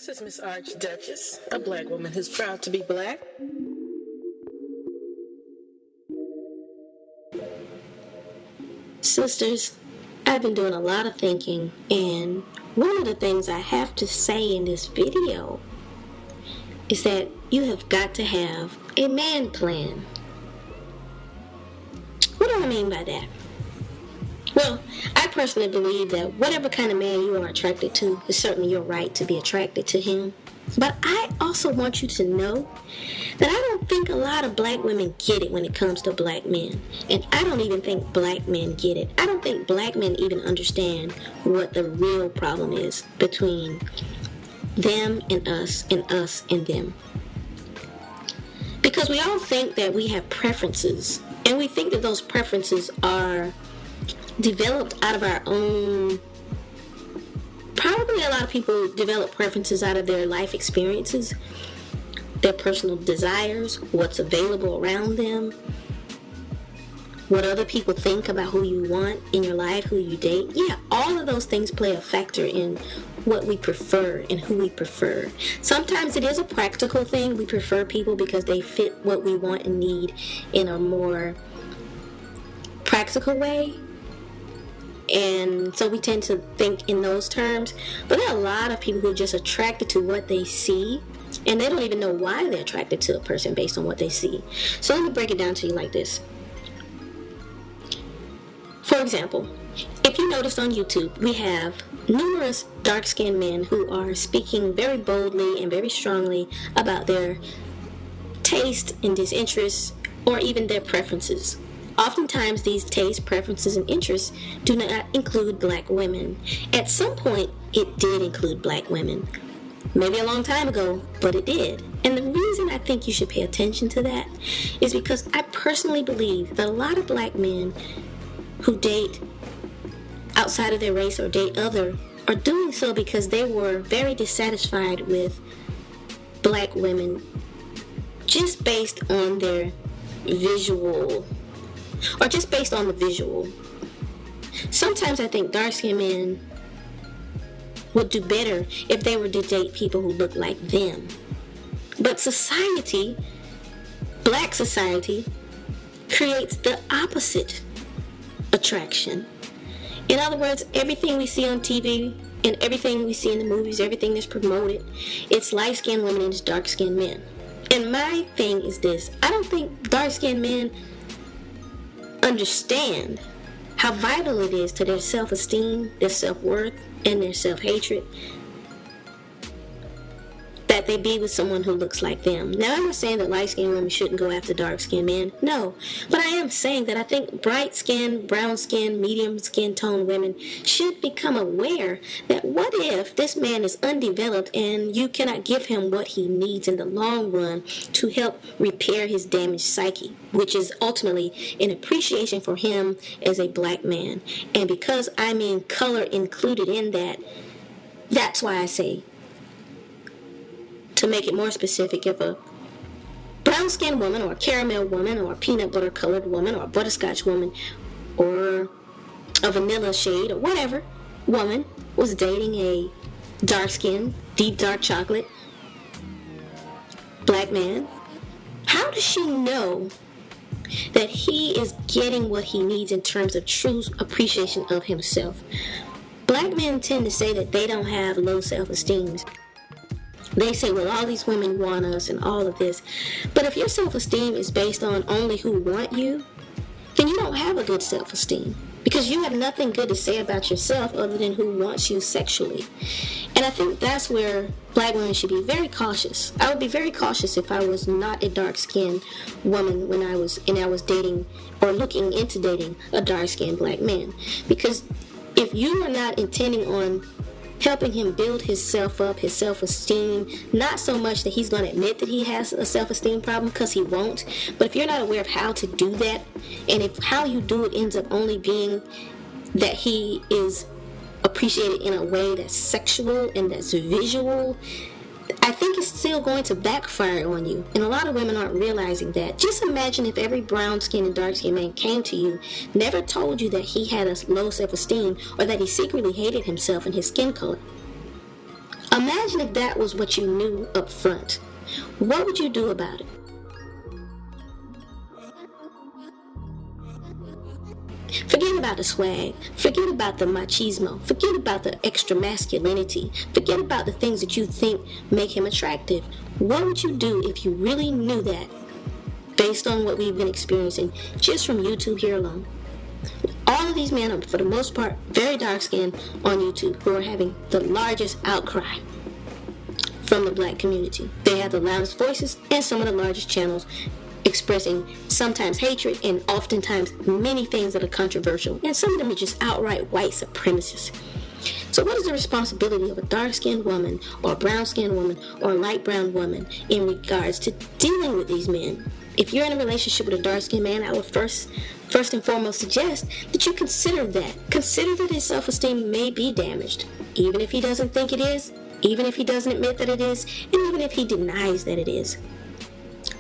This is Miss Archduchess, a black woman who's proud to be black. Sisters, I've been doing a lot of thinking, and one of the things I have to say in this video is that you have got to have a man plan. What do I mean by that? Well, I personally believe that whatever kind of man you are attracted to is certainly your right to be attracted to him. But I also want you to know that I don't think a lot of black women get it when it comes to black men. And I don't even think black men get it. I don't think black men even understand what the real problem is between them and us and them. Because we all think that we have preferences, and we think that those preferences are developed out of our own. Probably a lot of people develop preferences out of their life experiences, their personal desires, what's available around them, what other people think about who you want in your life, who you date. Yeah, all of those things play a factor in what we prefer and who we prefer. Sometimes it is a practical thing. We prefer people because they fit what we want and need in a more practical way. And so we tend to think in those terms. But there are a lot of people who are just attracted to what they see, and they don't even know why they're attracted to a person based on what they see. So let me break it down to you like this. For example, if you noticed on YouTube, we have numerous dark-skinned men who are speaking very boldly and very strongly about their taste and disinterest, or even their preferences. Oftentimes, these tastes, preferences, and interests do not include black women. At some point, it did include black women. Maybe a long time ago, but it did. And the reason I think you should pay attention to that is because I personally believe that a lot of black men who date outside of their race or date other are doing so because they were very dissatisfied with black women just based on their visual, or just based on the visual. Sometimes I think dark-skinned men would do better if they were to date people who look like them. But society, black society, creates the opposite attraction. In other words, everything we see on TV and everything we see in the movies, everything that's promoted, it's light-skinned women and it's dark-skinned men. And my thing is this: I don't think dark-skinned men understand how vital it is to their self-esteem, their self-worth, and their self-hatred that they be with someone who looks like them. Now, I'm not saying that light-skinned women shouldn't go after dark-skinned men. No. But I am saying that I think bright-skinned, brown-skinned, medium-skin tone women should become aware that what if this man is undeveloped and you cannot give him what he needs in the long run to help repair his damaged psyche, which is ultimately an appreciation for him as a black man. And because I mean color included in that, that's why I say, to make it more specific, if a brown-skinned woman or a caramel woman or a peanut butter colored woman or a butterscotch woman or a vanilla shade or whatever woman was dating a dark-skinned, deep dark chocolate black man, how does she know that he is getting what he needs in terms of true appreciation of himself? Black men tend to say that they don't have low self-esteem. They say, well, all these women want us and all of this. But if your self-esteem is based on only who want you, then you don't have a good self-esteem, because you have nothing good to say about yourself other than who wants you sexually. And I think that's where black women should be very cautious. I would be very cautious if I was not a dark-skinned woman when I was dating or looking into dating a dark-skinned black man. Because if you are not intending on helping him build himself up, his self-esteem, not so much that he's going to admit that he has a self-esteem problem, because he won't, but if you're not aware of how to do that, and if how you do it ends up only being that he is appreciated in a way that's sexual and that's visual, I think it's still going to backfire on you. And a lot of women aren't realizing that. Just imagine if every brown-skinned and dark-skinned man came to you, never told you that he had a low self-esteem or that he secretly hated himself and his skin color. Imagine if that was what you knew up front. What would you do about it? Forget about the swag. Forget about the machismo. Forget about the extra masculinity. Forget about the things that you think make him attractive. What would you do if you really knew that, based on what we've been experiencing just from YouTube here alone? All of these men are, for the most part, very dark-skinned on YouTube, who are having the largest outcry from the black community. They have the loudest voices and some of the largest channels, expressing sometimes hatred and oftentimes many things that are controversial. And some of them are just outright white supremacists. So what is the responsibility of a dark-skinned woman or a brown-skinned woman or a light brown woman in regards to dealing with these men? If you're in a relationship with a dark-skinned man, I would first and foremost suggest that you consider that. Consider that his self-esteem may be damaged, even if he doesn't think it is, even if he doesn't admit that it is, and even if he denies that it is.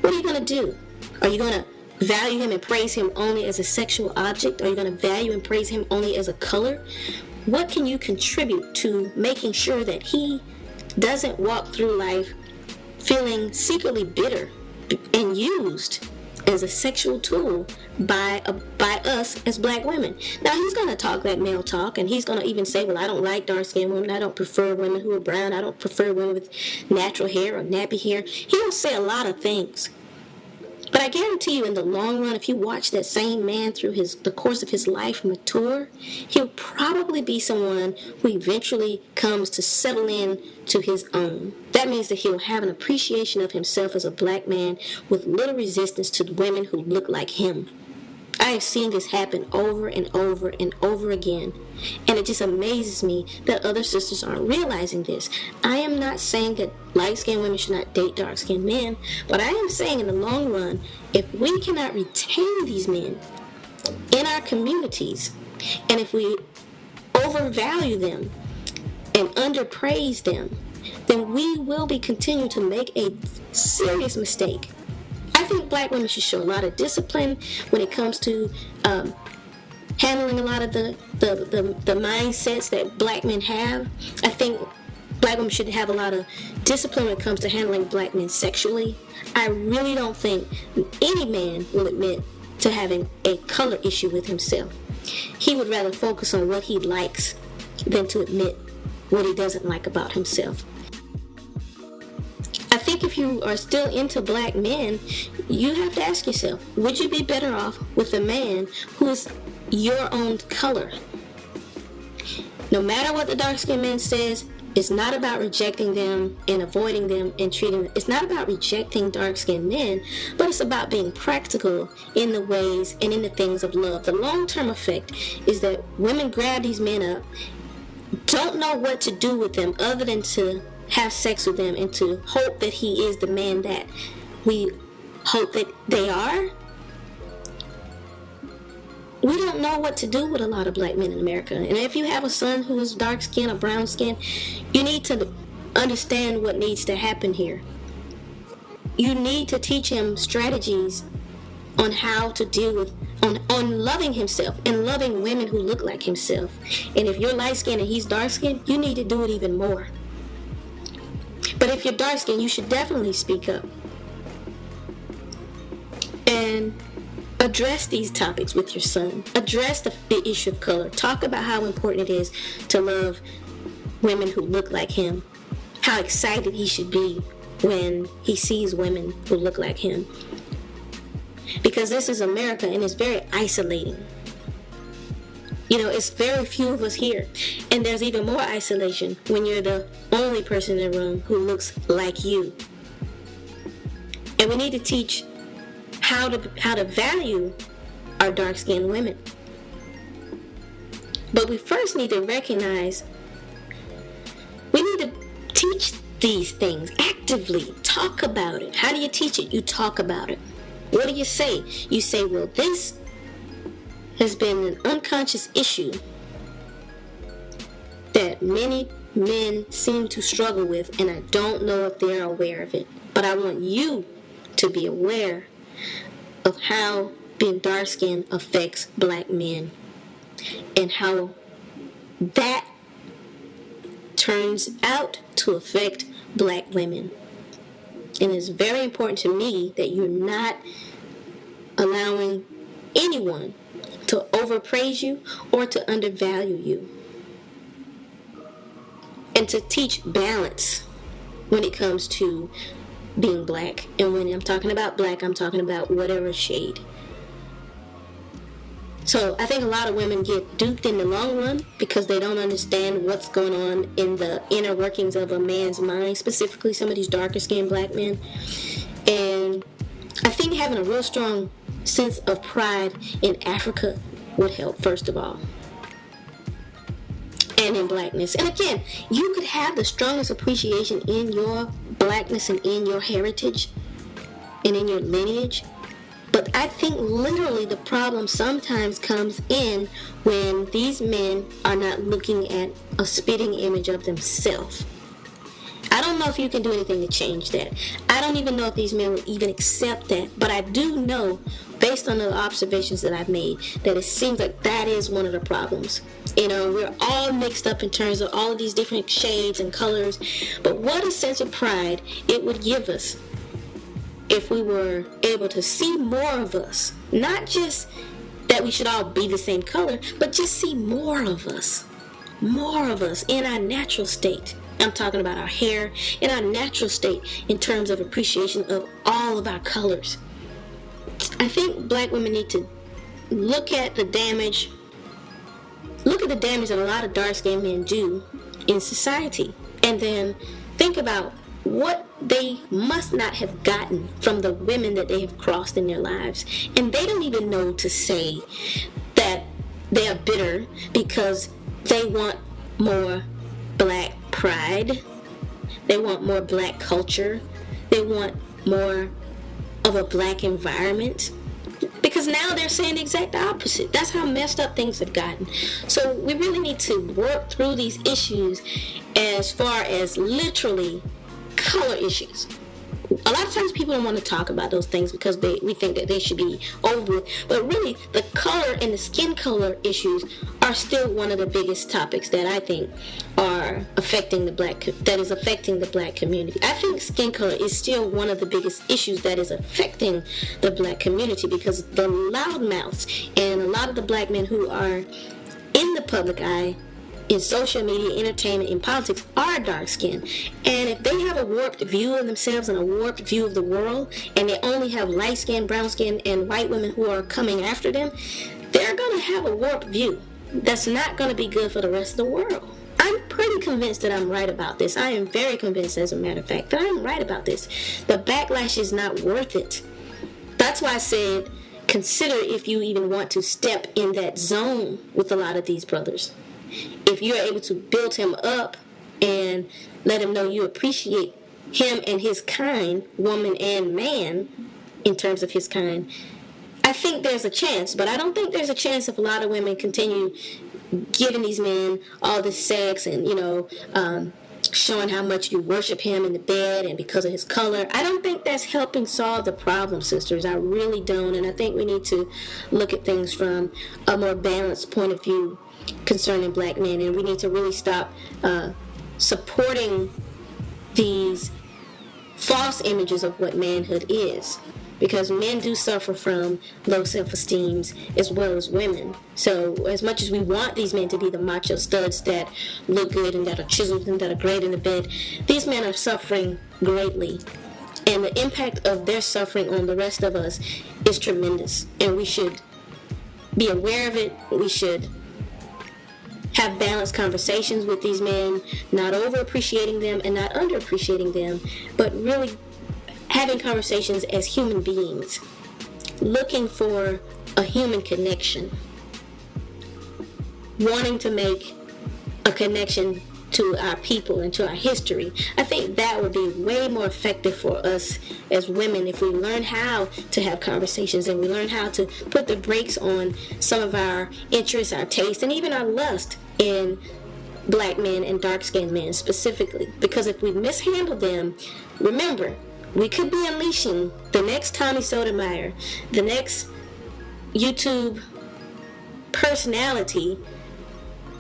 What are you going to do? Are you going to value him and praise him only as a sexual object? Are you going to value and praise him only as a color? What can you contribute to making sure that he doesn't walk through life feeling secretly bitter and used as a sexual tool by us as black women? Now, he's going to talk that male talk, and he's going to even say, well, I don't like dark-skinned women. I don't prefer women who are brown. I don't prefer women with natural hair or nappy hair. He'll say a lot of things. But I guarantee you, in the long run, if you watch that same man through the course of his life mature, he'll probably be someone who eventually comes to settle in to his own. That means that he'll have an appreciation of himself as a black man with little resistance to women who look like him. I have seen this happen over and over and over again, and it just amazes me that other sisters aren't realizing this. I am not saying that light-skinned women should not date dark-skinned men, but I am saying in the long run, if we cannot retain these men in our communities, and if we overvalue them and underpraise them, then we will be continuing to make a serious mistake. I think black women should show a lot of discipline when it comes to handling a lot of the mindsets that black men have. I think black women should have a lot of discipline when it comes to handling black men sexually. I really don't think any man will admit to having a color issue with himself. He would rather focus on what he likes than to admit what he doesn't like about himself. I think if you are still into black men, you have to ask yourself, would you be better off with a man who is your own color? No matter what the dark-skinned man says, it's not about rejecting them and avoiding them and treating them. It's not about rejecting dark-skinned men, but it's about being practical in the ways and in the things of love. The long-term effect is that women grab these men up, don't know what to do with them other than to have sex with them and to hope that he is the man that we hope that they are. We don't know what to do with a lot of black men in America. And if you have a son who is dark skinned or brown skinned, you need to understand what needs to happen here. You need to teach him strategies on how to deal with, on loving himself and loving women who look like himself. And if you're light skinned and he's dark skinned, you need to do it even more. But if you're dark skinned, you should definitely speak up and address these topics with your son. Address the issue of color. Talk about how important it is to love women who look like him. How excited he should be when he sees women who look like him. Because this is America and it's very isolating. You know, it's very few of us here. And there's even more isolation when you're the only person in the room who looks like you. And we need to teach how to value our dark-skinned women. But we first need to recognize we need to teach these things actively. Talk about it. How do you teach it? You talk about it. What do you say? You say, well, this has been an unconscious issue that many men seem to struggle with, and I don't know if they're aware of it. But I want you to be aware of how being dark-skinned affects black men and how that turns out to to affect black women. And it's very important to me that you're not allowing anyone to overpraise you or to undervalue you. And to teach balance when it comes to being black. And when I'm talking about black, I'm talking about whatever shade. So I think a lot of women get duped in the long run because they don't understand what's going on in the inner workings of a man's mind, specifically some of these darker skinned black men. And I think having a real strong sense of pride in Africa would help, first of all. And in blackness. And again, you could have the strongest appreciation in your blackness and in your heritage and in your lineage. But I think literally the problem sometimes comes in when these men are not looking at a spitting image of themselves. I don't know if you can do anything to change that. I don't even know if these men will even accept that. But I do know, based on the observations that I've made, that it seems like that is one of the problems. You know, we're all mixed up in terms of all of these different shades and colors. But what a sense of pride it would give us if we were able to see more of us. Not just that we should all be the same color, but just see more of us. More of us in our natural state. I'm talking about our hair, in our natural state in terms of appreciation of all of our colors. I think black women need to look at the damage that a lot of dark-skinned men do in society, and then think about what they must not have gotten from the women that they have crossed in their lives. And they don't even know to say that they are bitter because they want more black pride, they want more black culture, they want more of a black environment. Because now they're saying the exact opposite. That's how messed up things have gotten. So we really need to work through these issues as far as literally color issues. A lot of times people don't want to talk about those things because we think that they should be over with. But really, the color and the skin color issues are still one of the biggest topics that I think are affecting the black community. I think skin color is still one of the biggest issues that is affecting the black community, because the loudmouths and a lot of the black men who are in the public eye in social media, entertainment, and politics are dark-skinned. And if they have a warped view of themselves and a warped view of the world, and they only have light-skinned, brown-skinned, and white women who are coming after them, they're going to have a warped view that's not going to be good for the rest of the world. I'm pretty convinced that I'm right about this. I am very convinced, as a matter of fact, that I'm right about this. The backlash is not worth it. That's why I said, consider if you even want to step in that zone with a lot of these brothers. If you're able to build him up and let him know you appreciate him and his kind, woman and man, in terms of his kind, I think there's a chance. But I don't think there's a chance if a lot of women continue giving these men all this sex and, showing how much you worship him in the bed and because of his color. I don't think that's helping solve the problem, sisters. I really don't. And I think we need to look at things from a more balanced point of view concerning black men, and we need to really stop supporting these false images of what manhood is, because men do suffer from low self-esteem as well as women. So as much as we want these men to be the macho studs that look good and that are chiseled and that are great in the bed, these men are suffering greatly, and the impact of their suffering on the rest of us is tremendous, and we should be aware of it. We should have balanced conversations with these men, not over appreciating them and not under appreciating them, but really having conversations as human beings, looking for a human connection, wanting to make a connection to our people and to our history. I think that would be way more effective for us as women if we learn how to have conversations and we learn how to put the brakes on some of our interests, our taste, and even our lust in black men and dark-skinned men specifically. Because if we mishandle them, remember, we could be unleashing the next Tommy Sotomayor, the next YouTube personality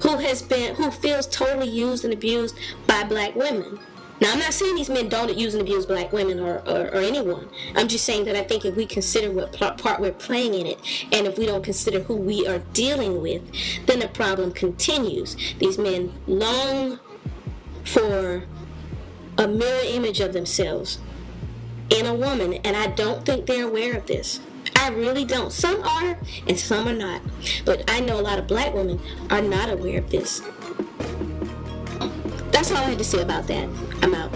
who feels totally used and abused by black women. Now, I'm not saying these men don't use and abuse black women or anyone. I'm just saying that I think if we consider what part we're playing in it, and if we don't consider who we are dealing with, then the problem continues. These men long for a mirror image of themselves in a woman, and I don't think they're aware of this. I really don't. Some are, and some are not. But I know a lot of black women are not aware of this. That's all I had to say about that. I'm out.